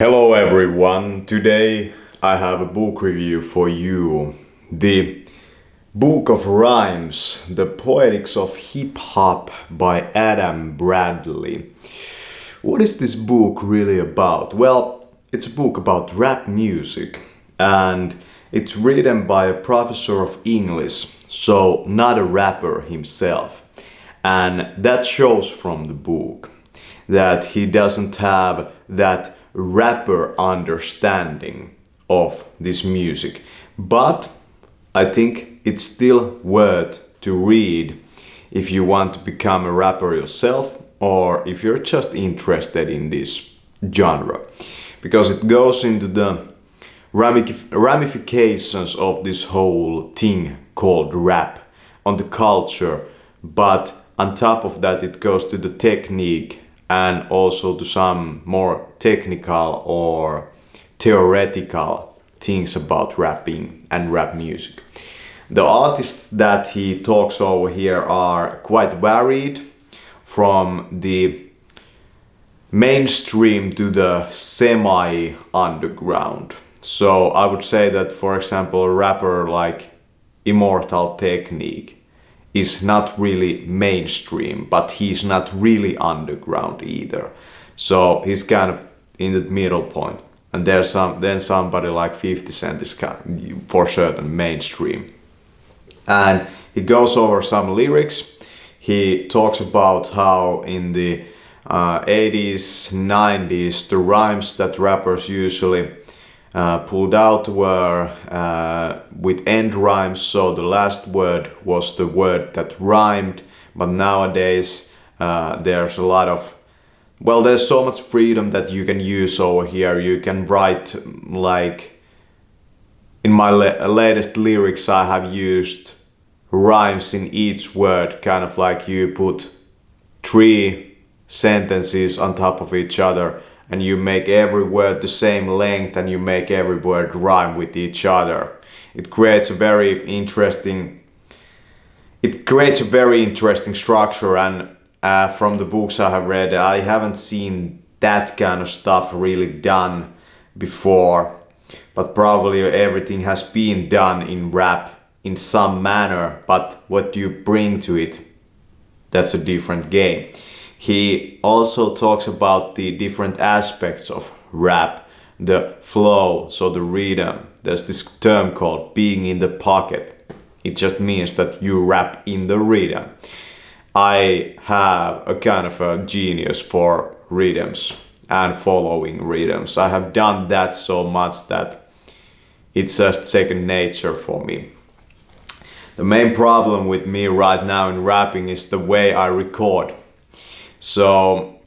Hello everyone, today I have a book review for you. The Book of Rhymes, The Poetics of Hip Hop by Adam Bradley. What is this book really about? Well, it's a book about rap music and it's written by a professor of English, so not a rapper himself. And that shows from the book that he doesn't have that rapper understanding of this music. But I think it's still worth to read if you want to become a rapper yourself or if you're just interested in this genre. Because it goes into the ramifications of this whole thing called rap on the culture, but on top of that it goes to the technique and also to some more technical or theoretical things about rapping and rap music. The artists that he talks over here are quite varied, from the mainstream to the semi-underground. So I would say that, for example, a rapper like Immortal Technique is not really mainstream, but he's not really underground either. So he's kind of in the middle point. And then somebody like 50 Cent is for certain mainstream. And he goes over some lyrics. He talks about how in the 80s, 90s, the rhymes that rappers usually pulled out were with end rhymes, so the last word was the word that rhymed. But nowadays there's a lot of, well, there's so much freedom that you can use over here. You can write, like in my latest lyrics I have used rhymes in each word, kind of like you put 3 sentences on top of each other and you make every word the same length and you make every word rhyme with each other. It creates a very interesting structure, and from the books I have read, I haven't seen that kind of stuff really done before, but probably everything has been done in rap in some manner, but what you bring to it, that's a different game. He also talks about the different aspects of rap, the flow, so the rhythm. There's this term called being in the pocket. It just means that you rap in the rhythm. I have a kind of a genius for rhythms and following rhythms. I have done that so much that it's just second nature for me. The main problem with me right now in rapping is the way I record. So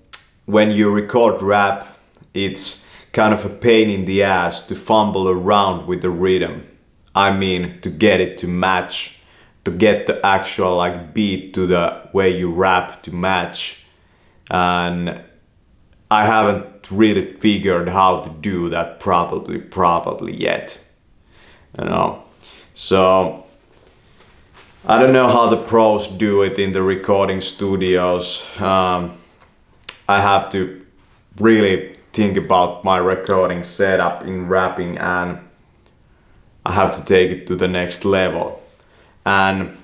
when you record rap, it's kind of a pain in the ass to fumble around with the rhythm. I mean, to get it to match, to get the actual like beat to the way you rap to match. And I haven't really figured how to do that probably yet. You know. So I don't know how the pros do it in the recording studios. I have to really think about my recording setup in rapping, and I have to take it to the next level. And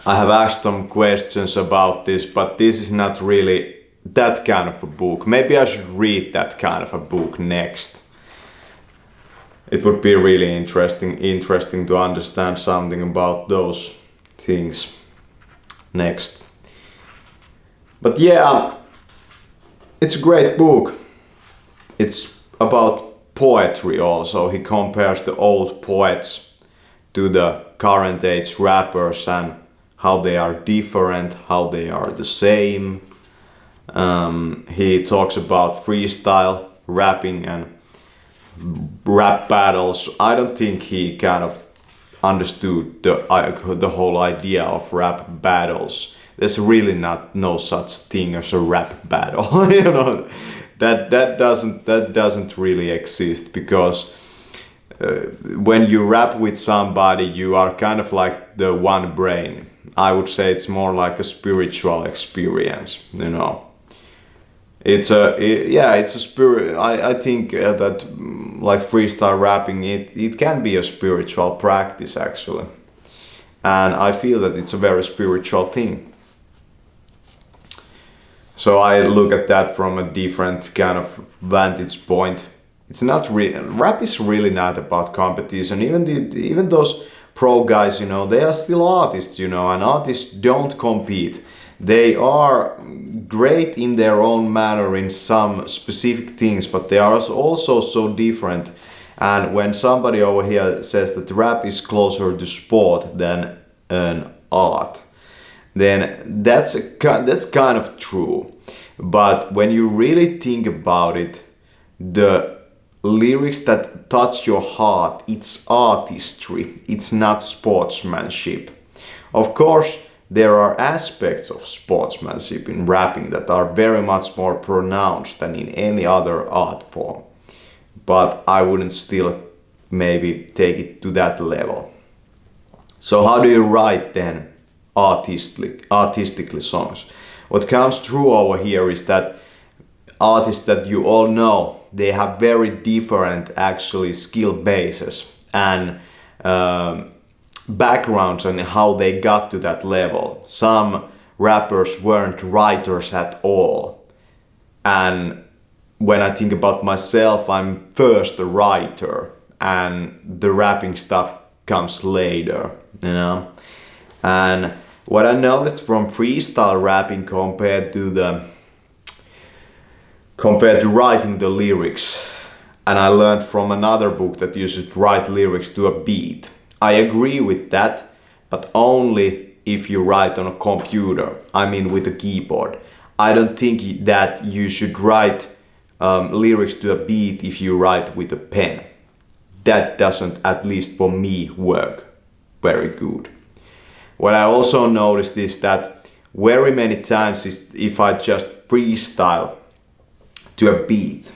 I have asked some questions about this, but this is not really that kind of a book. Maybe I should read that kind of a book next. It would be really interesting to understand something about those things next. But yeah, it's a great book. It's about poetry also. He compares the old poets to the current age rappers and how they are different, how they are the same. He talks about freestyle rapping and rap battles. I don't think he kind of understood the whole idea of rap battles. There's really no such thing as a rap battle. You know, that doesn't really exist, because when you rap with somebody, you are kind of like the one brain. I would say it's more like a spiritual experience. You know, it's a spirit. I think that like freestyle rapping, it can be a spiritual practice actually, and I feel that it's a very spiritual thing. So I look at that from a different kind of vantage point. It's not rap is really not about competition. Even those pro guys, they are still artists, and artists don't compete. They are great in their own manner in some specific things, but they are also so different. And when somebody over here says that rap is closer to sport than an art, then that's kind of true. But when you really think about it, the lyrics that touch your heart, it's artistry, it's not sportsmanship. Of course, there are aspects of sportsmanship in rapping that are very much more pronounced than in any other art form. But I wouldn't still maybe take it to that level. So how do you write then artistically songs? What comes true over here is that artists that you all know, they have very different actually skill bases and backgrounds on how they got to that level. Some rappers weren't writers at all. And when I think about myself, I'm first a writer and the rapping stuff comes later, And what I noticed from freestyle rapping compared to writing the lyrics, and I learned from another book that you should write lyrics to a beat. I agree with that, but only if you write on a computer, I mean with a keyboard. I don't think that you should write lyrics to a beat if you write with a pen. That doesn't, at least for me, work very good. What I also noticed is that very many times if I just freestyle to a beat,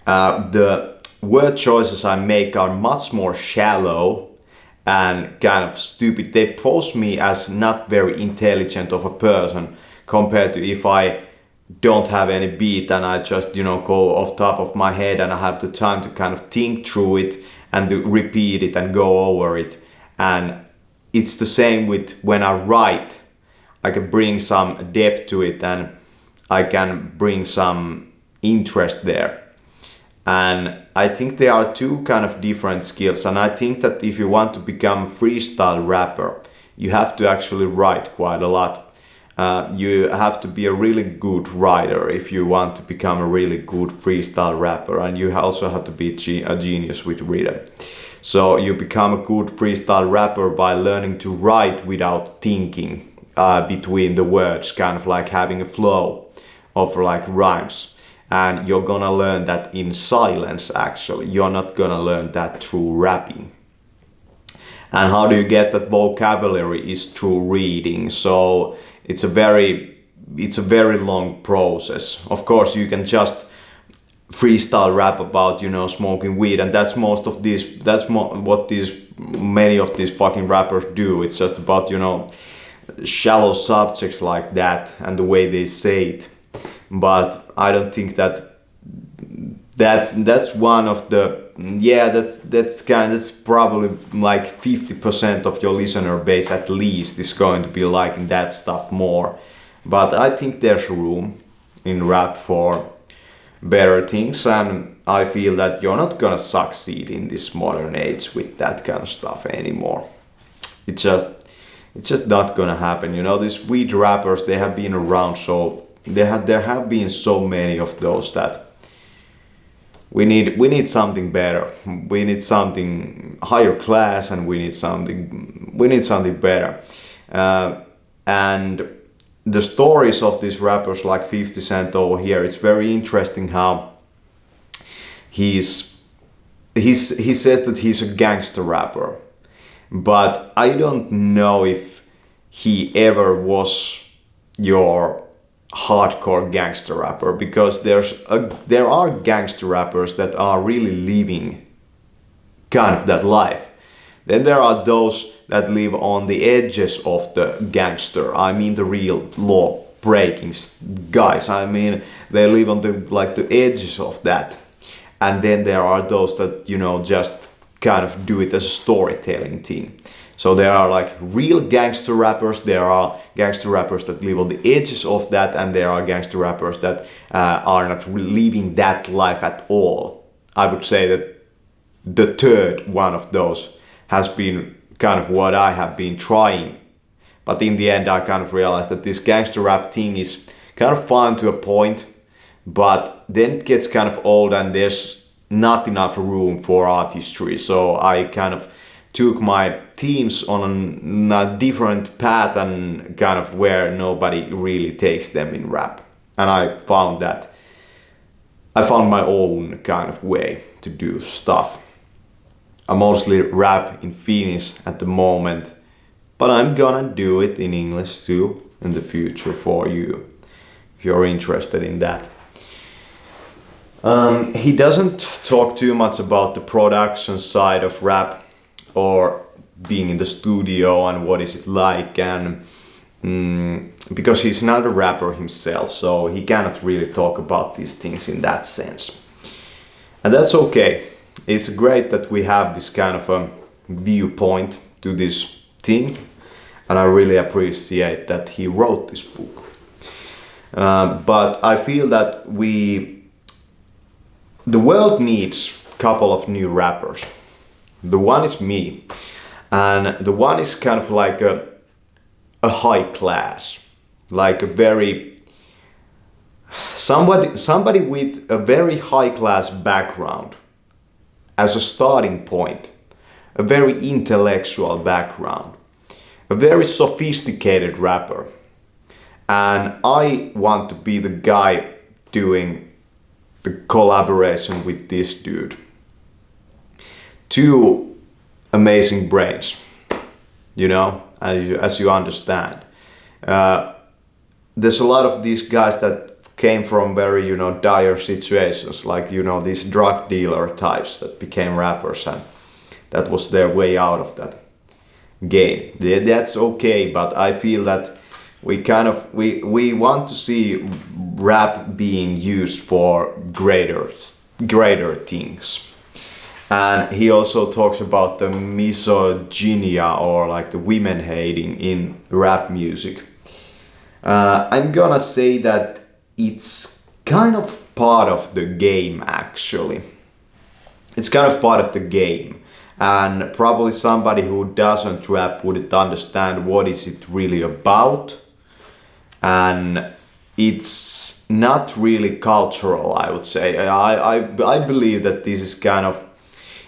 the word choices I make are much more shallow and kind of stupid. They pose me as not very intelligent of a person compared to if I don't have any beat and I just go off top of my head and I have the time to kind of think through it and to repeat it and go over it. And it's the same with when I write. I can bring some depth to it and I can bring some interest there. And I think there are two kind of different skills. And I think that if you want to become a freestyle rapper, you have to actually write quite a lot. You have to be a really good writer if you want to become a really good freestyle rapper. And you also have to be a genius with rhythm. So you become a good freestyle rapper by learning to write without thinking between the words, kind of like having a flow of like rhymes. And you're gonna learn that in silence actually. You're not gonna learn that through rapping. And how do you get that vocabulary is through reading. So it's a very long process. Of course you can just freestyle rap about smoking weed, and that's what many of these fucking rappers do. It's just about shallow subjects like that and the way they say it. But I don't think that's one of the that's probably like 50% of your listener base at least is going to be liking that stuff more. But I think there's room in rap for better things, and I feel that you're not gonna succeed in this modern age with that kind of stuff anymore. It's just not gonna happen. These weed rappers, they have been around, so there have been so many of those that we need something better. We need something higher class, and we need something better. And the stories of these rappers like 50 Cent over here, it's very interesting how he says that he's a gangster rapper, but I don't know if he ever was your hardcore gangster rapper, because there are gangster rappers that are really living kind of that life. Then there are those that live on the edges of the gangster, I mean the real law breaking guys. I mean, they live on the edges of that. And then there are those that, you know, just kind of do it as a storytelling thing. So there are like real gangster rappers, there are gangster rappers that live on the edges of that, and there are gangster rappers that are not living that life at all. I would say that the third one of those has been kind of what I have been trying. But in the end I kind of realized that this gangster rap thing is kind of fun to a point, but then it gets kind of old and there's not enough room for artistry. So I kind of took my teams on a different path and kind of where nobody really takes them in rap. And I found my own kind of way to do stuff. I mostly rap in Finnish at the moment, but I'm gonna do it in English too in the future for you, if you're interested in that. He doesn't talk too much about the production side of rap or being in the studio and what is it like, and because he's not a rapper himself, so he cannot really talk about these things in that sense. And that's okay. It's great that we have this kind of a viewpoint to this thing, and I really appreciate that he wrote this book. But I feel that the world needs a couple of new rappers. The one is me, and the one is kind of like a high class, like a very somebody with a very high class background as a starting point, a very intellectual background, a very sophisticated rapper. And I want to be the guy doing the collaboration with this dude. Two amazing brains, you know, as you understand. There's a lot of these guys that came from very, you know, dire situations, like, you know, these drug dealer types that became rappers, and that was their way out of that game. That's okay, but I feel that we want to see rap being used for greater things. And he also talks about the misogynia, or like the women hating in rap music. I'm gonna say that it's kind of part of the game, actually. It's kind of part of the game. And probably somebody who doesn't rap wouldn't understand what is it really about. And it's not really cultural, I would say. I believe that this is kind of,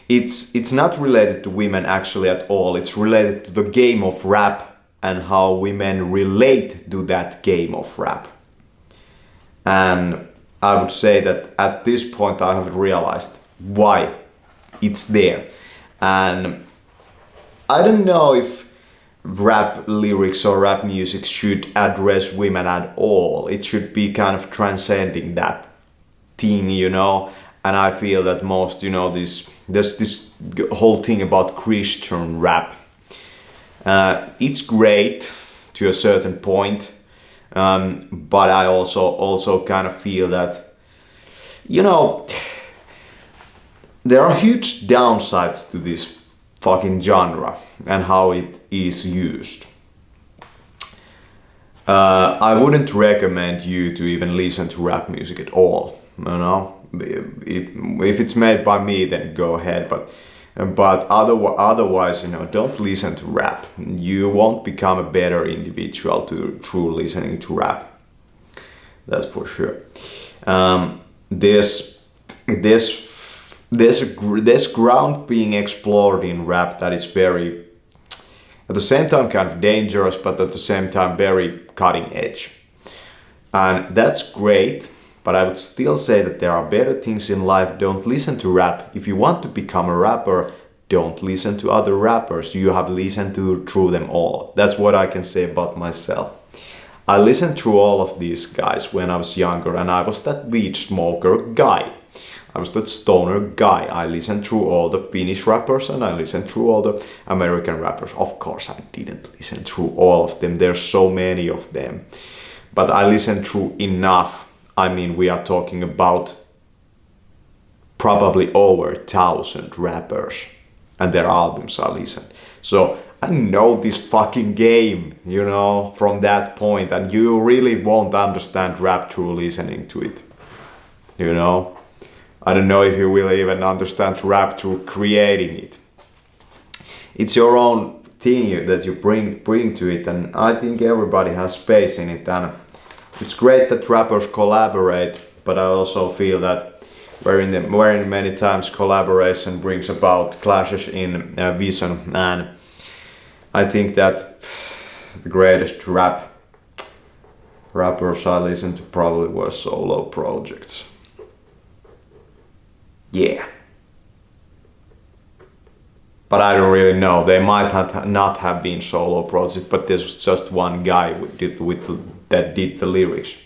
it's not related to women actually at all. It's related to the game of rap and how women relate to that game of rap. And I would say that at this point I have realized why it's there. And I don't know if rap lyrics or rap music should address women at all. It should be kind of transcending that thing, you know. And I feel that most, you know, there's this whole thing about Christian rap. It's great to a certain point, but I also kind of feel that, you know, there are huge downsides to this fucking genre and how it is used. I wouldn't recommend you to even listen to rap music at all, you know. If it's made by me, then go ahead, but otherwise, you know, don't listen to rap. You won't become a better individual through listening to rap. That's for sure. There's ground being explored in rap that is very, at the same time, kind of dangerous, but at the same time very cutting edge. And that's great, but I would still say that there are better things in life. Don't listen to rap. If you want to become a rapper, don't listen to other rappers. You have listened through them all. That's what I can say about myself. I listened through all of these guys when I was younger, and I was that weed smoker guy. I was that stoner guy. I listened through all the Finnish rappers and I listened through all the American rappers. Of course, I didn't listen through all of them. There's so many of them. but I listen through enough. I mean, we are talking about probably over 1,000 rappers and their albums I listen. So I know this fucking game, you know, from that point, and you really won't understand rap through listening to it, you know. I don't know if you will even understand rap through creating it. It's your own thing that you bring to it, and I think everybody has space in it, and it's great that rappers collaborate, but I also feel that very many times collaboration brings about clashes in vision, and I think that the greatest rappers I listened to probably were solo projects. Yeah. But I don't really know. They might not have been solo projects, but there was just one guy that did the lyrics.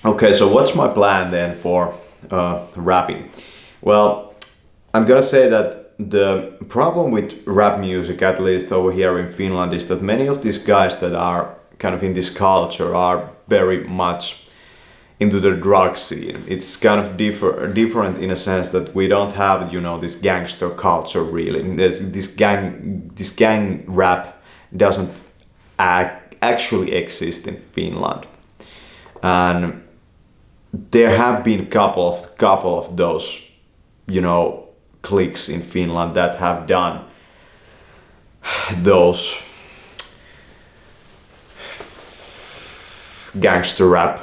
Okay, so what's my plan then for rapping? Well, I'm gonna say that the problem with rap music, at least over here in Finland, is that many of these guys that are kind of in this culture are very much into the drug scene. It's kind of different in a sense that we don't have, you know, this gangster culture really. This gang rap doesn't actually exist in Finland, and there have been couple of those, you know, cliques in Finland that have done those gangster rap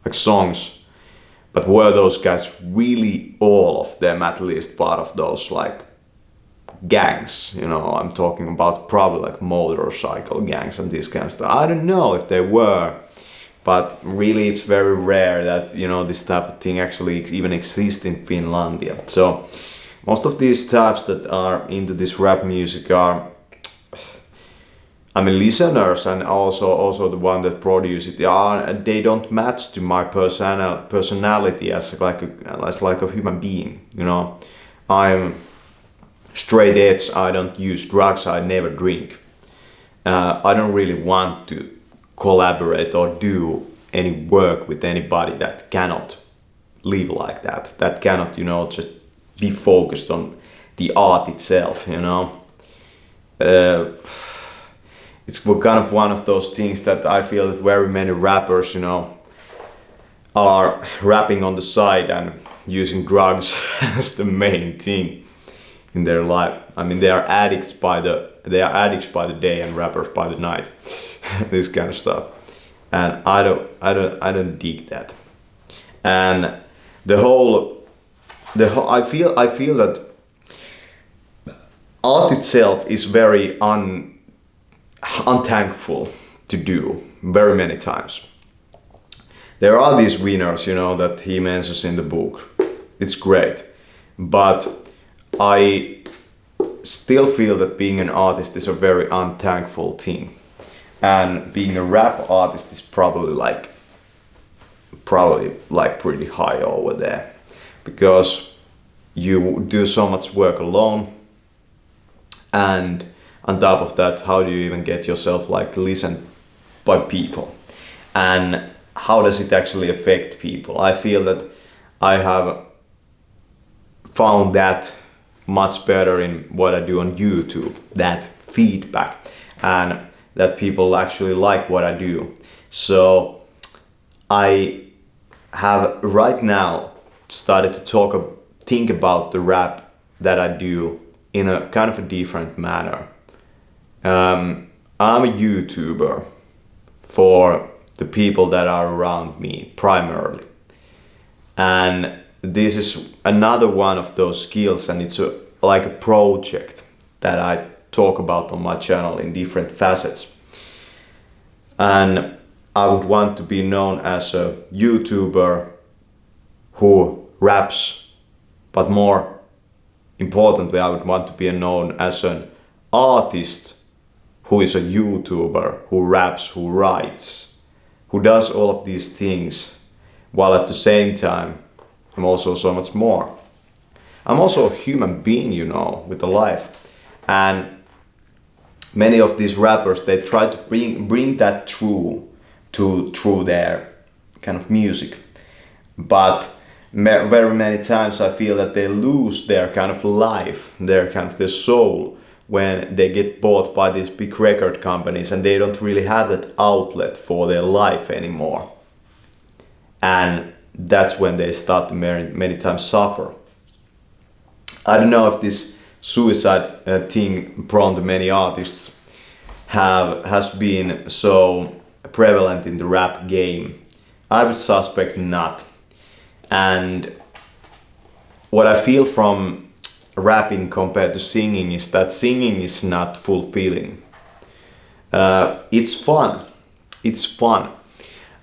like songs, but were those guys really, all of them at least, part of those like gangs? You know, I'm talking about probably like motorcycle gangs and this kind of stuff. I don't know if they were, but really it's very rare that, you know, this type of thing actually even exists in Finlandia. So most of these types that are into this rap music are, I mean, listeners, and also the one that produce it, they don't match to my personality as like a human being. You know, I'm straight edge. I don't use drugs. I never drink. I don't really want to collaborate or do any work with anybody that cannot live like that. That cannot, you know, just be focused on the art itself. You know. It's kind of one of those things that I feel that very many rappers, you know, are rapping on the side and using drugs as the main thing in their life. I mean, they are addicts by the day and rappers by the night. This kind of stuff, and I don't dig that. And I feel that art itself is very unthankful to do very many times. There are these winners, you know, that he mentions in the book. It's great, but I still feel that being an artist is a very unthankful thing, and being a rap artist is probably like pretty high over there, because you do so much work alone, and on top of that, how do you even get yourself like listened by people, and how does it actually affect people? I feel that I have found that much better in what I do on YouTube, that feedback, and that people actually like what I do. So I have right now started to think about the rap that I do in a kind of a different manner. I'm a YouTuber for the people that are around me primarily, and this is another one of those skills, and it's like a project that I talk about on my channel in different facets. And I would want to be known as a YouTuber who raps, but more importantly, I would want to be known as an artist who is a YouTuber, who raps, who writes, who does all of these things, while at the same time I'm also so much more. I'm also a human being, you know, with a life. And many of these rappers, they try to bring that through their kind of music, but very many times I feel that they lose their kind of life, their kind of their soul, when they get bought by these big record companies and they don't really have that outlet for their life anymore. And that's when they start to many times suffer. I don't know if this suicide thing prone to many artists has been so prevalent in the rap game. I would suspect not. And what I feel from rapping compared to singing is that singing is not fulfilling. It's fun,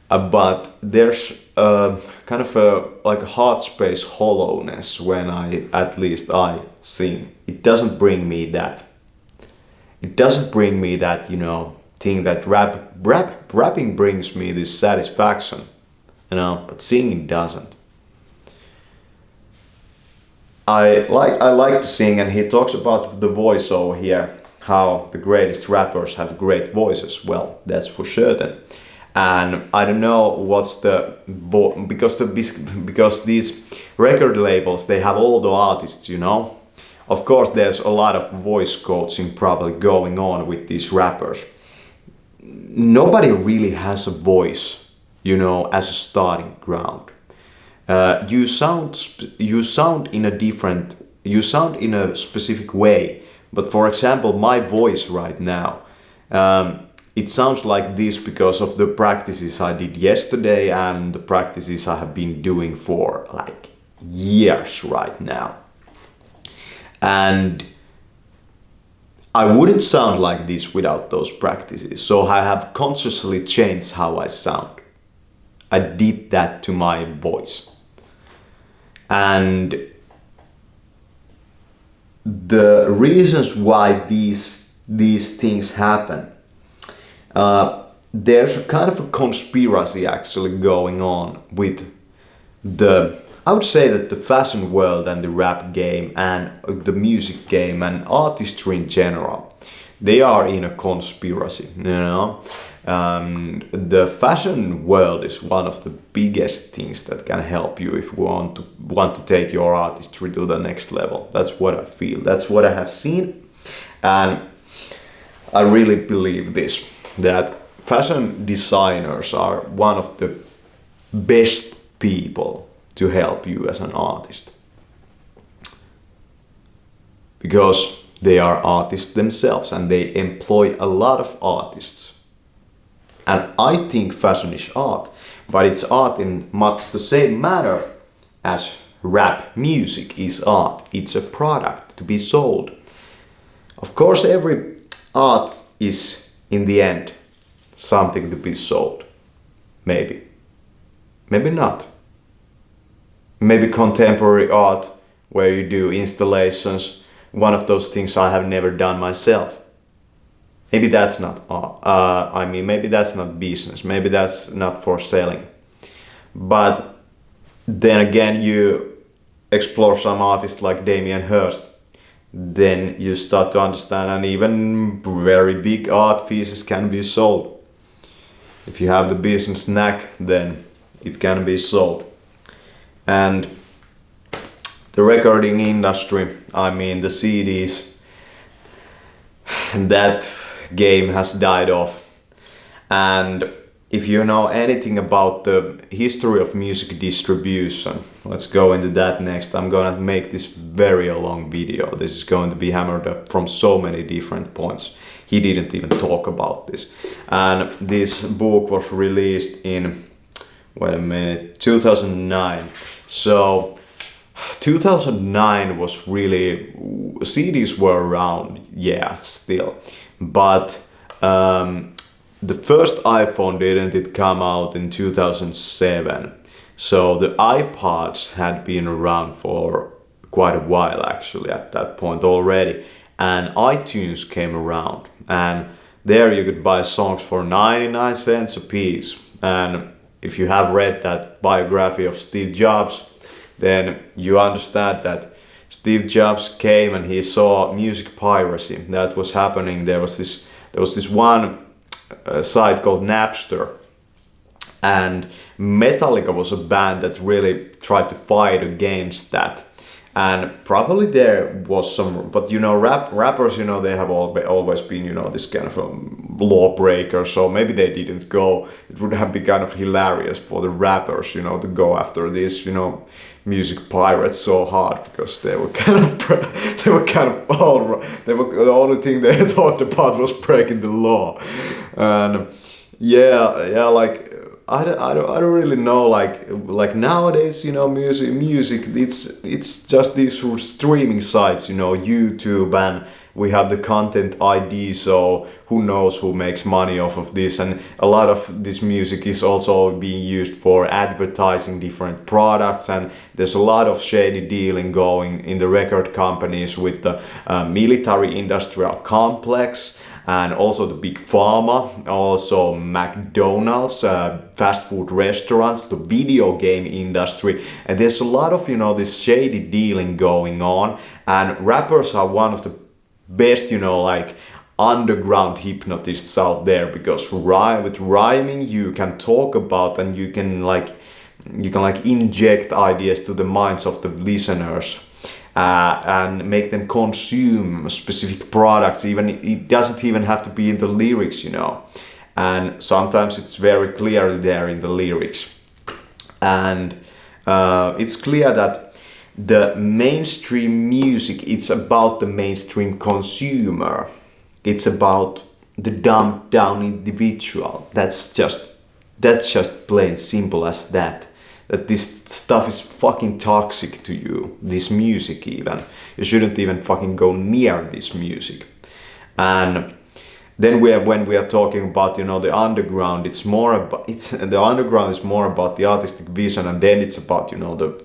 but there's kind of a heart space hollowness when at least I sing. It doesn't bring me that. Thing that rapping brings me this satisfaction, but singing doesn't. I like to sing, and he talks about the voice over here, how the greatest rappers have great voices. Well, that's for certain. And I don't know what's because these record labels, they have all the artists, Of course, there's a lot of voice coaching probably going on with these rappers. Nobody really has a voice, as a starting ground. You sound in a specific way. But for example, my voice right now, it sounds like this because of the practices I did yesterday and the practices I have been doing for like years right now. And I wouldn't sound like this without those practices. So I have consciously changed how I sound. I did that to my voice. And the reasons why these things happen, there's a kind of a conspiracy actually going on with I would say that the fashion world and the rap game and the music game and artistry in general, they are in a conspiracy, The fashion world is one of the biggest things that can help you if you want to take your artistry to the next level. That's what I feel. That's what I have seen. And I really believe this, that fashion designers are one of the best people to help you as an artist. Because they are artists themselves and they employ a lot of artists. And I think fashion is art, but it's art in much the same manner as rap music is art. It's a product to be sold. Of course, every art is, in the end, something to be sold. Maybe. Maybe not. Maybe contemporary art, where you do installations, one of those things I have never done myself. Maybe that's not art. Maybe that's not business. Maybe that's not for selling. But then again, you explore some artists like Damien Hirst, then you start to understand, and even very big art pieces can be sold. If you have the business knack, then it can be sold. And the recording industry, the CDs, that game has died off. And if you know anything about the history of music distribution, let's go into that next. I'm gonna make this very long video. This is going to be hammered up from so many different points. He didn't even talk about this. And this book was released in, 2009. So 2009 was really, CDs were around, still. But the first iPhone didn't come out in 2007. So the iPods had been around for quite a while actually at that point already. And iTunes came around. And there you could buy songs for 99 cents a piece. And if you have read that biography of Steve Jobs, then you understand that Steve Jobs came and he saw music piracy that was happening. There was this one site called Napster, and Metallica was a band that really tried to fight against that. And probably there was some, but you know, rappers, you know, they have always been, you know, this kind of lawbreaker. So maybe they didn't go. It would have been kind of hilarious for the rappers, you know, to go after these, you know, music pirates so hard, because they were kind of the only thing they talked about was breaking the law. And yeah, like. I don't really know, like nowadays, you know, music it's just these streaming sites, you know, YouTube, and we have the content ID, so who knows who makes money off of this. And a lot of this music is also being used for advertising different products, and there's a lot of shady dealing going in the record companies with the military industrial complex, and also the big pharma, also McDonald's, fast food restaurants, the video game industry. And there's a lot of, you know, this shady dealing going on, and rappers are one of the best, you know, like underground hypnotists out there, because with rhyming you can talk about, and you can inject ideas to the minds of the listeners. And make them consume specific products. Even it doesn't even have to be in the lyrics, you know. And sometimes it's very clearly there in the lyrics. And it's clear that the mainstream music, it's about the mainstream consumer. It's about the dumbed down individual. That's just plain simple as that. That this stuff is fucking toxic to you, this music even. You shouldn't even fucking go near this music. And then when we are talking about, you know, the underground, the underground is more about the artistic vision, and then it's about, you know,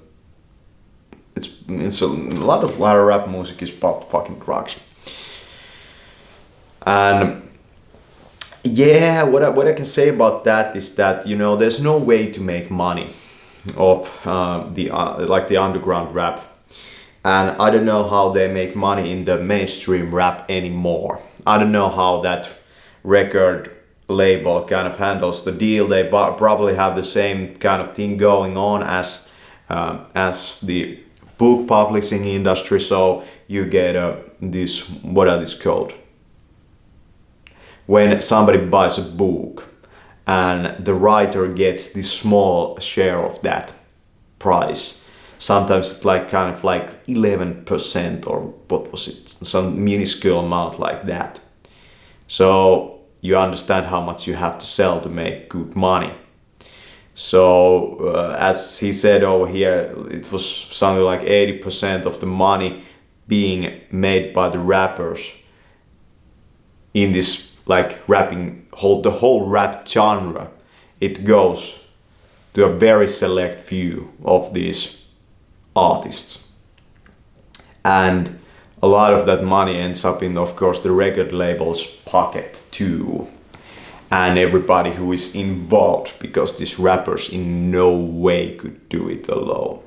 it's a lot of rap music is about fucking drugs. And yeah, what I can say about that is that, you know, there's no way to make money of the underground rap, and I don't know how they make money in the mainstream rap anymore. I don't know how that record label kind of handles the deal. They probably have the same kind of thing going on as the book publishing industry. So you get this, what are these called, when somebody buys a book and the writer gets this small share of that price. Sometimes it's like kind of like 11%, or what was it, some minuscule amount like that. So you understand how much you have to sell to make good money. So as he said over here, it was something like 80% of the money being made by the rappers in this like rapping, the whole rap genre. It goes to a very select few of these artists, and a lot of that money ends up in, of course, the record label's pocket too, and everybody who is involved, because these rappers in no way could do it alone.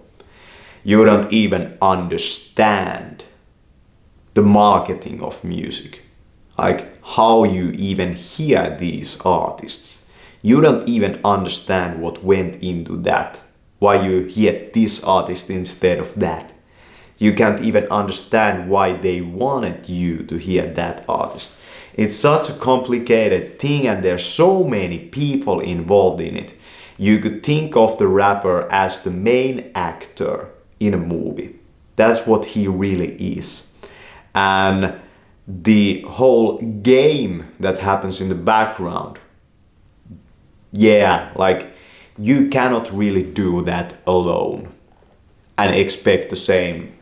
You don't even understand the marketing of music, like how you even hear these artists. You don't even understand what went into that, why you hear this artist instead of that. You can't even understand why they wanted you to hear that artist. It's such a complicated thing, and there's so many people involved in it. You could think of the rapper as the main actor in a movie. That's what he really is. And the whole game that happens in the background, yeah, like you cannot really do that alone and expect the same.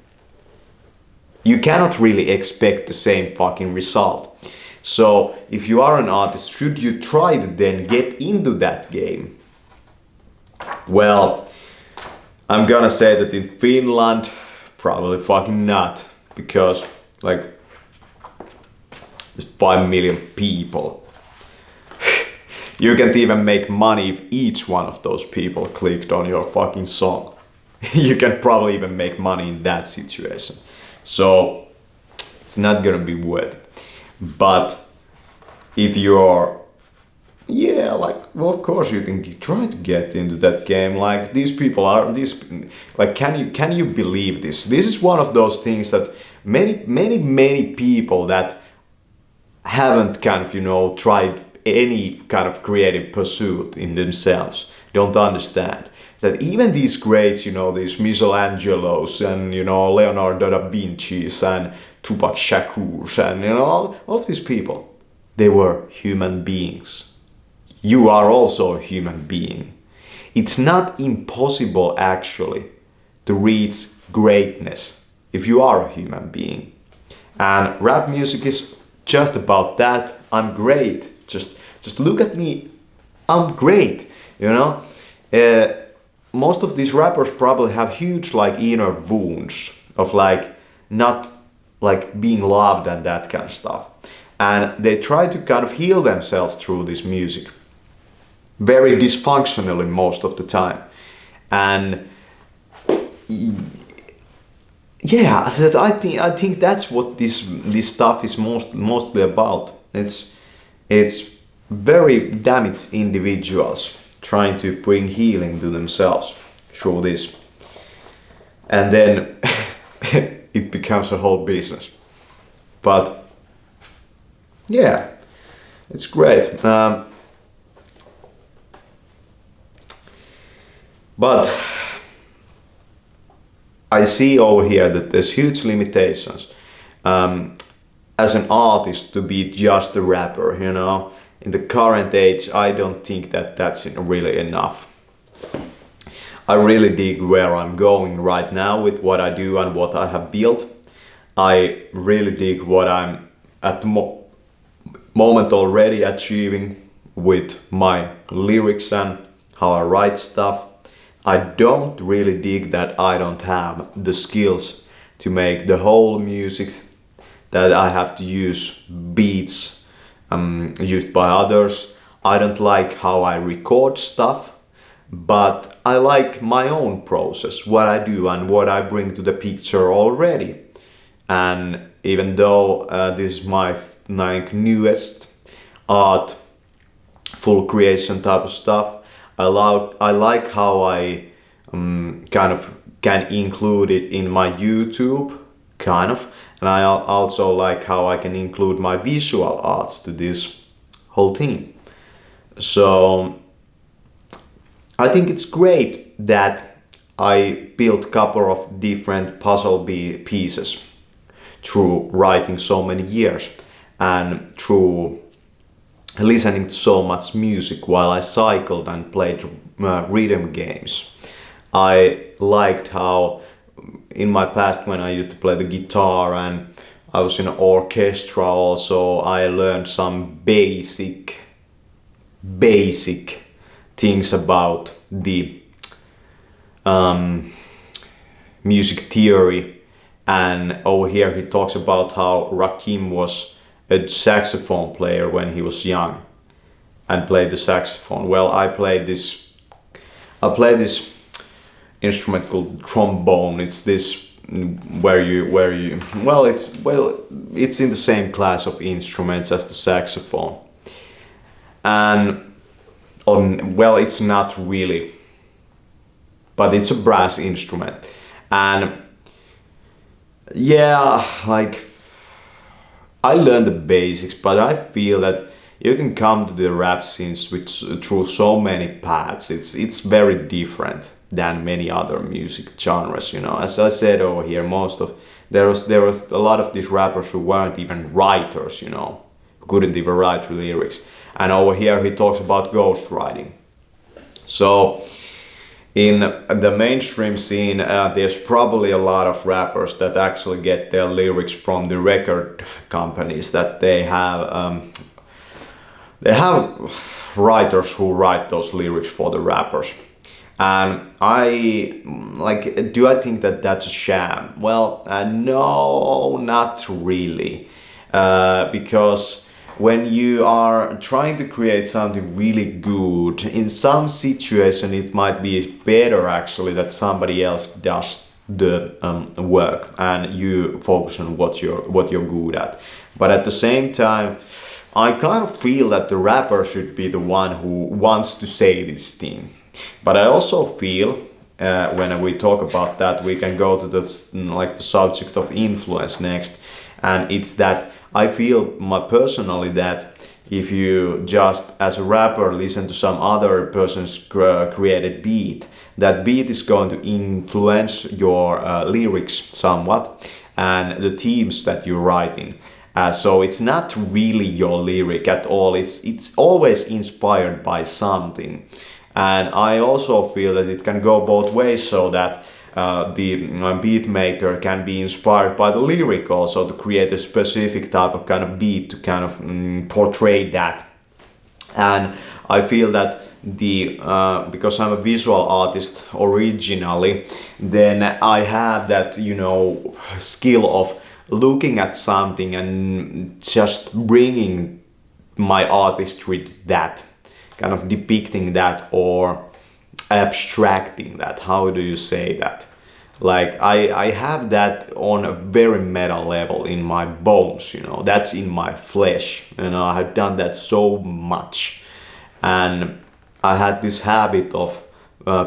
You cannot really expect the same fucking result. So if you are an artist, should you try to then get into that game? Well, I'm gonna say that in Finland, probably fucking not, because like there's 5 million people. You can't even make money if each one of those people clicked on your fucking song. you can probably even make money in that situation. So it's not gonna be worth it. But if you're, yeah, like, well, of course you can try to get into that game. Like, these people are these, like, can you believe this? This is one of those things that many people that haven't kind of, you know, tried any kind of creative pursuit in themselves don't understand that even these greats, you know, these Michelangelos and, you know, Leonardo da Vinci's and Tupac Shakur's and, you know, all of these people, they were human beings. You are also a human being. It's not impossible actually to reach greatness if you are a human being. And rap music is just about that. I'm great. Just look at me. I'm great. You know, most of these rappers probably have huge like inner wounds of like not like being loved and that kind of stuff. And they try to kind of heal themselves through this music. Very dysfunctionally most of the time. And yeah, I think that's what this stuff is mostly about. It's very damaged individuals trying to bring healing to themselves through this, and then it becomes a whole business. But yeah, it's great. But I see over here that there's huge limitations as an artist to be just a rapper, you know. In the current age, I don't think that that's really enough. I really dig where I'm going right now with what I do and what I have built. I really dig what I'm at the moment already achieving with my lyrics and how I write stuff. I don't really dig that I don't have the skills to make the whole music, that I have to use beats used by others. I don't like how I record stuff, but I like my own process, what I do and what I bring to the picture already. And even though this is my like newest art, full creation type of stuff, I like how I kind of can include it in my YouTube, kind of, and I also like how I can include my visual arts to this whole thing. So I think it's great that I built a couple of different puzzle pieces through writing so many years and through listening to so much music while I cycled and played rhythm games. I liked how in my past when I used to play the guitar and I was in an orchestra also, I learned some basic things about the music theory. And over here he talks about how Rakim was a saxophone player when he was young and played the saxophone. Well, I played this instrument called trombone. It's this where you it's in the same class of instruments as the saxophone. And it's not really, but it's a brass instrument. And yeah, like I learned the basics, but I feel that you can come to the rap scenes through so many paths. It's very different than many other music genres, you know. As I said over here, there was a lot of these rappers who weren't even writers, you know, who couldn't even write lyrics. And over here he talks about ghostwriting. So in the mainstream scene, there's probably a lot of rappers that actually get their lyrics from the record companies, that they have writers who write those lyrics for the rappers. And do I think that that's a sham? Well, no, not really, because when you are trying to create something really good, in some situation it might be better actually that somebody else does the work and you focus on what you're good at. But at the same time, I kind of feel that the rapper should be the one who wants to say this thing. But I also feel when we talk about that, we can go to the subject of influence next, and it's that I feel personally that if you just as a rapper listen to some other person's created beat, that beat is going to influence your lyrics somewhat and the themes that you're writing. So it's not really your lyric at all. It's always inspired by something. And I also feel that it can go both ways, so that the beat maker can be inspired by the lyric also to create a specific type of kind of beat to kind of portray that. And I feel that because I'm a visual artist originally, then I have that, you know, skill of looking at something and just bringing my artistry to that, kind of depicting that or abstracting that. How do you say that? Like I have that on a very meta level in my bones, you know, that's in my flesh. You know, I have done that so much. And I had this habit of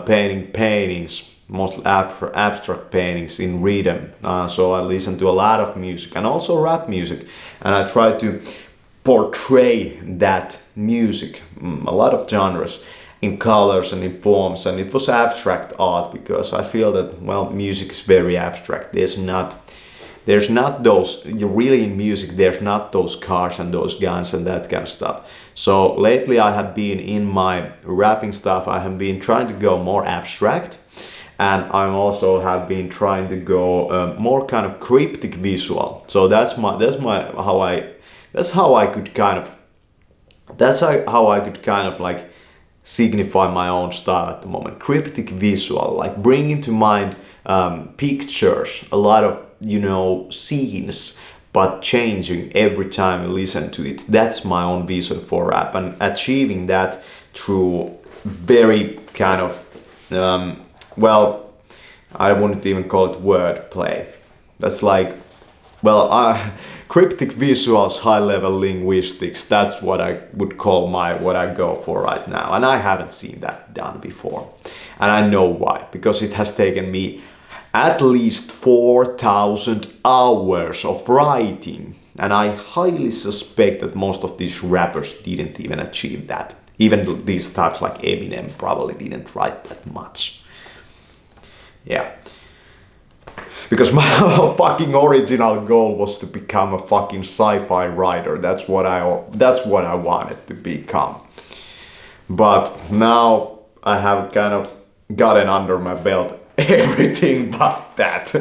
painting paintings, mostly abstract paintings in rhythm. So I listen to a lot of music and also rap music, and I try to portray that music, a lot of genres, in colors and in forms. And it was abstract art because I feel that, well, music is very abstract. There's not those, really in music, there's not those cars and those guns and that kind of stuff. So lately I have been in my rapping stuff, I have been trying to go more abstract, and I also have been trying to go more kind of cryptic visual. So that's how I could kind of like signify my own style at the moment. Cryptic visual, like bringing to mind pictures, a lot of, you know, scenes, but changing every time you listen to it. That's my own vision for rap, and achieving that through very kind of well, I wouldn't even call it wordplay. That's like, well, cryptic visuals, high-level linguistics. That's what I would call what I go for right now, and I haven't seen that done before, and I know why. Because it has taken me at least 4,000 hours of writing, and I highly suspect that most of these rappers didn't even achieve that. Even these types like Eminem probably didn't write that much. Yeah. Because my fucking original goal was to become a fucking sci-fi writer. That's what I wanted to become. But now I have kind of gotten under my belt everything but that.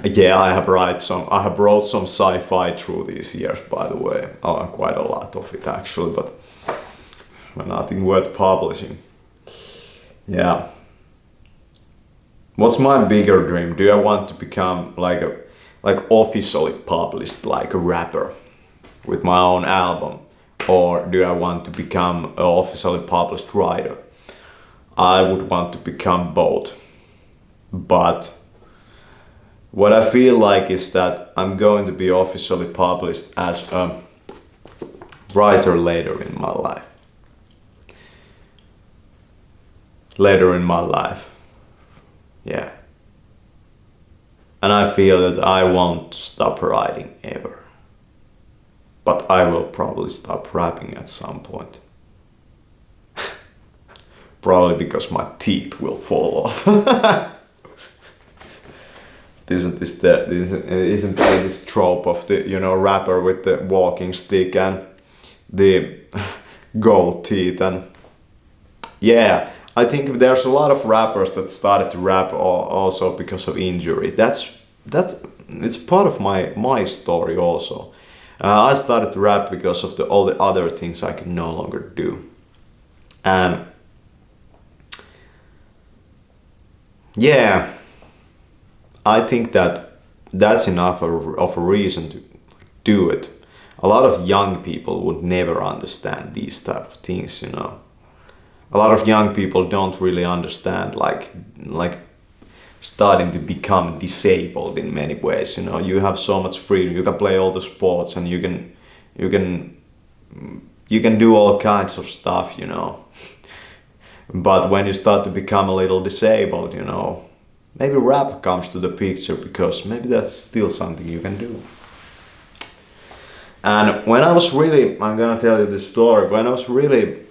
Yeah, I have wrote some sci-fi through these years, by the way. Quite a lot of it actually, but nothing worth publishing. Yeah. What's my bigger dream? Do I want to become like officially published like a rapper with my own album, or do I want to become an officially published writer? I would want to become both. But what I feel like is that I'm going to be officially published as a writer later in my life. Later in my life. Yeah. And I feel that I won't stop writing ever. But I will probably stop rapping at some point. Probably because my teeth will fall off. Isn't this trope of the, you know, rapper with the walking stick and the gold teeth? And yeah, I think there's a lot of rappers that started to rap also because of injury. It's part of my story also. I started to rap because of all the other things I could no longer do. And yeah, I think that that's enough of a reason to do it. A lot of young people would never understand these type of things, you know. A lot of young people don't really understand like starting to become disabled in many ways, you know. You have so much freedom, you can play all the sports, and you can do all kinds of stuff, you know. But when you start to become a little disabled, you know, maybe rap comes to the picture, because maybe that's still something you can do. And when I was really, I'm gonna tell you this story, when I was really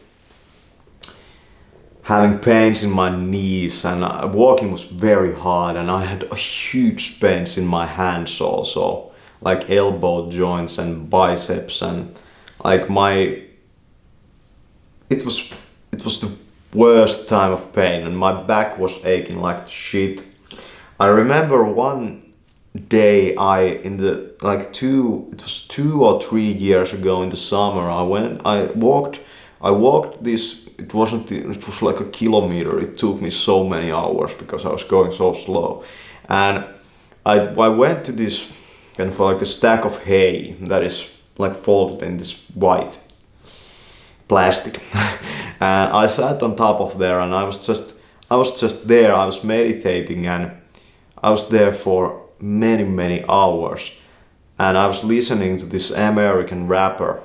having pains in my knees, and walking was very hard, and I had a huge pains in my hands also, like elbow joints and biceps, and like it was the worst time of pain, and my back was aching like shit. I remember one day it was 2 or 3 years ago in the summer, I walked this, it was like a kilometer. It took me so many hours because I was going so slow. And I went to this kind of like a stack of hay that is like folded in this white plastic. And I sat on top of there, and I was just there. I was meditating, and I was there for many hours, and I was listening to this American rapper,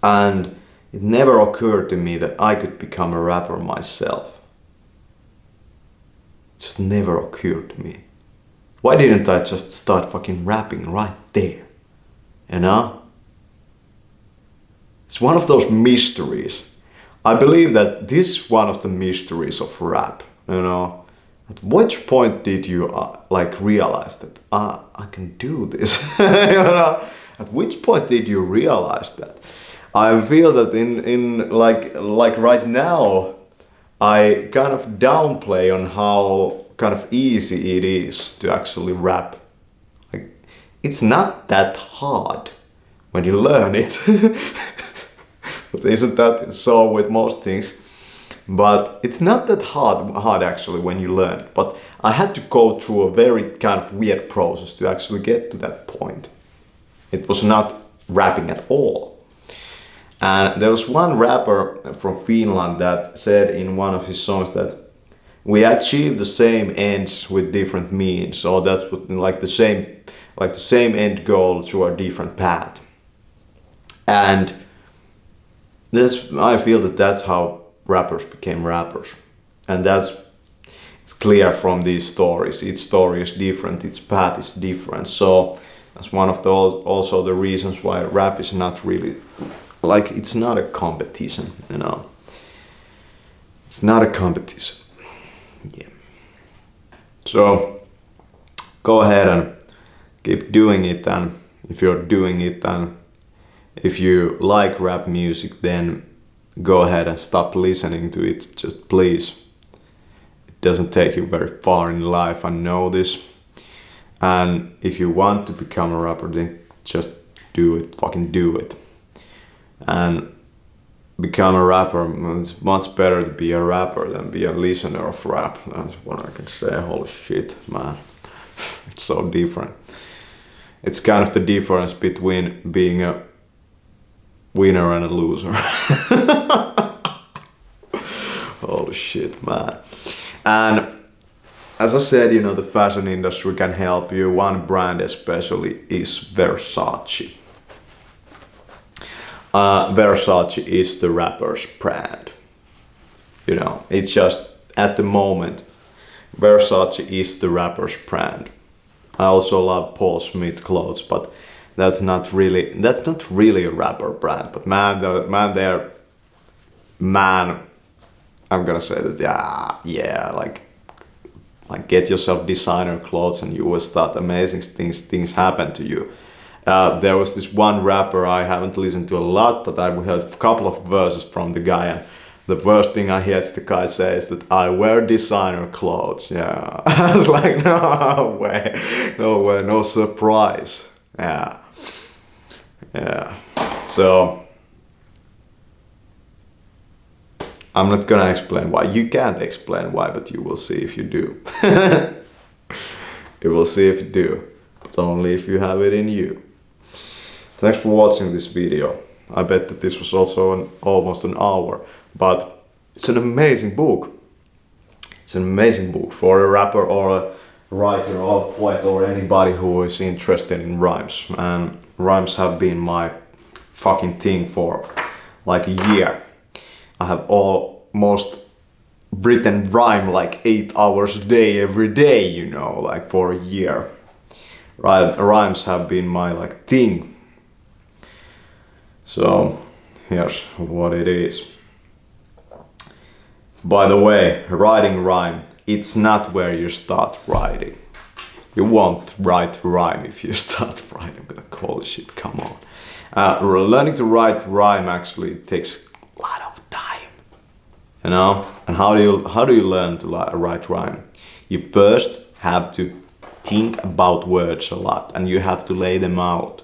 and it never occurred to me that I could become a rapper myself. It just never occurred to me. Why didn't I just start fucking rapping right there? You know? It's one of those mysteries. I believe that this is one of the mysteries of rap, you know. At which point did you realize that I can do this? You know? At which point did you realize that? I feel that in like right now, I kind of downplay on how kind of easy it is to actually rap. Like, it's not that hard when you learn it. But isn't that so with most things? But it's not that hard actually when you learn it. But I had to go through a very kind of weird process to actually get to that point. It was not rapping at all. And there was one rapper from Finland that said in one of his songs that we achieve the same ends with different means. So that's what, like the same end goal through a different path. And I feel that that's how rappers became rappers, and it's clear from these stories. Each story is different, its path is different. So that's one of also the reasons why rap is not really it's not a competition, you know. It's not a competition. Yeah. So go ahead and keep doing it, and if you're doing it, and if you like rap music, then go ahead and stop listening to it, just please. It doesn't take you very far in life, I know this. And if you want to become a rapper, then just do it, fucking do it. And become a rapper. It's much better to be a rapper than be a listener of rap. That's what I can say. Holy shit, man. It's so different. It's kind of the difference between being a winner and a loser. Holy shit, man. And as I said, you know, the fashion industry can help you. One brand especially is Versace. Versace is the rapper's brand. You know, it's just at the moment, Versace is the rapper's brand. I also love Paul Smith clothes, but that's not really a rapper brand. But I'm gonna say that like get yourself designer clothes and you will start amazing things happen to you. There was this one rapper I haven't listened to a lot, but I heard a couple of verses from the guy, and the first thing I heard the guy say is that I wear designer clothes. Yeah. I was like, no way, no surprise. Yeah. So I'm not gonna explain why. You can't explain why, but you will see if you do. You will see if you do, but only if you have it in you. Thanks for watching this video. I bet that this was also almost an hour, but it's an amazing book. It's an amazing book for a rapper or a writer or a poet or anybody who is interested in rhymes. And rhymes have been my fucking thing for like a year. I have almost written rhyme like 8 hours a day every day, you know, like for a year. Rhymes have been my like thing. So here's what it is. By the way, writing rhyme, it's not where you start writing. You won't write rhyme if you start writing, but holy shit, come on. Learning to write rhyme actually takes a lot of time, you know. And how do you learn to write rhyme? You first have to think about words a lot, and you have to lay them out.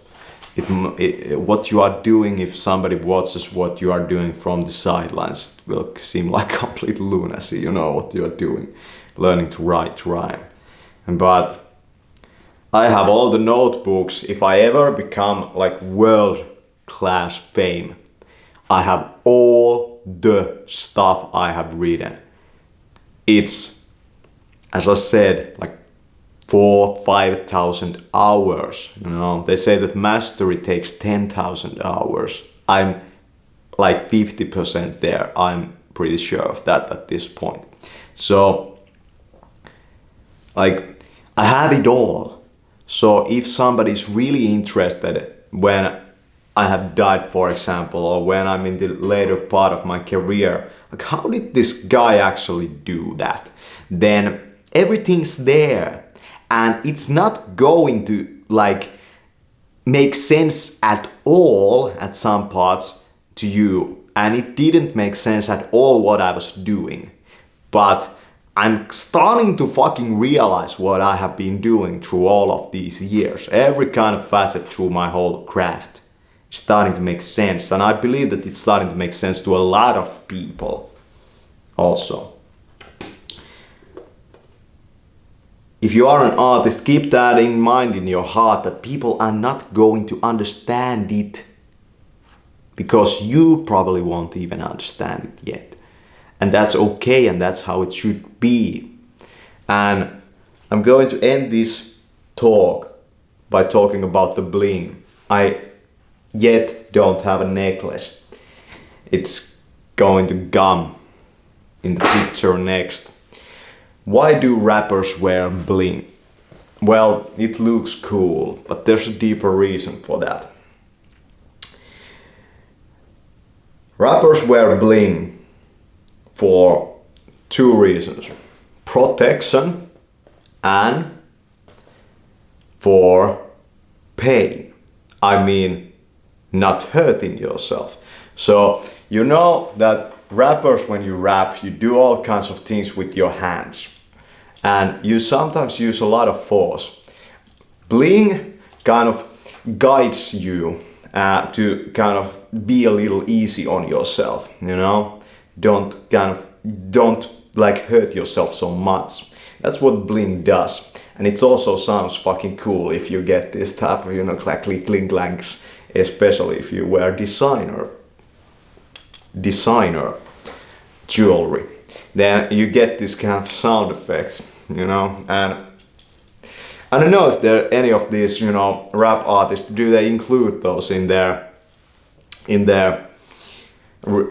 What you are doing, if somebody watches what you are doing from the sidelines, it will seem like complete lunacy, you know, what you are doing, learning to write rhyme. But I have all the notebooks. If I ever become like world-class fame, I have all the stuff I have written. It's, as I said, like 4,000-5,000 hours, you know. They say that mastery takes 10,000 hours. I'm like 50% there. I'm pretty sure of that at this point. So, like, I have it all. So if somebody's really interested when I have died, for example, or when I'm in the later part of my career, like, how did this guy actually do that? Then everything's there. And it's not going to like make sense at all at some parts to you. And it didn't make sense at all what I was doing. But I'm starting to fucking realize what I have been doing through all of these years. Every kind of facet through my whole craft is starting to make sense. And I believe that it's starting to make sense to a lot of people also. If you are an artist, keep that in mind in your heart, that people are not going to understand it because you probably won't even understand it yet. And that's okay, and that's how it should be. And I'm going to end this talk by talking about the bling. I yet don't have a necklace. It's going to come in the picture next. Why do rappers wear bling? Well, it looks cool, but there's a deeper reason for that. Rappers wear bling for two reasons: protection and for pain. I mean, not hurting yourself. So you know that rappers, when you rap, you do all kinds of things with your hands. And you sometimes use a lot of force. Bling kind of guides you to kind of be a little easy on yourself, you know? Don't like hurt yourself so much. That's what bling does. And it also sounds fucking cool if you get this type of, you know, clackly cling clanks, especially if you wear designer jewelry. Then you get this kind of sound effects, you know. And I don't know if there are any of these, you know, rap artists, do they include those in their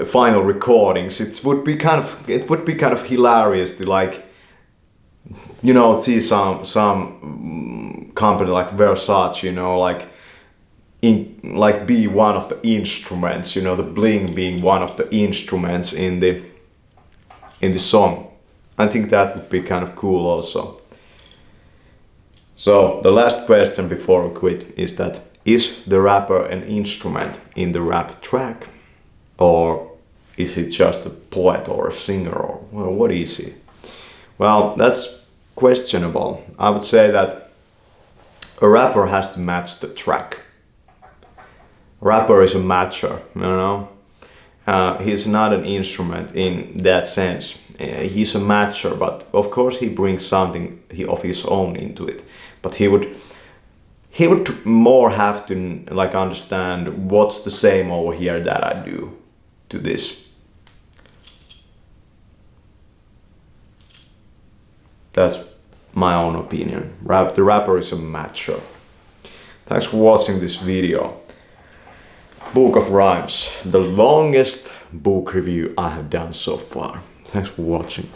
final recordings? It would be kind of hilarious to, like, you know, see some company like Versace, you know, like be one of the instruments, you know, the bling being one of the instruments in the song. I think that would be kind of cool also. So the last question before we quit is that, is the rapper an instrument in the rap track? Or is it just a poet or a singer, or well, what is he? Well, that's questionable. I would say that a rapper has to match the track. A rapper is a matcher, you know. He's not an instrument in that sense. He's a matcher, but of course he brings something of his own into it. But he he would more have to like understand what's the same over here that I do to this. That's my own opinion. The rapper is a macho. Thanks for watching this video. Book of Rhymes, the longest book review I have done so far. Thanks for watching.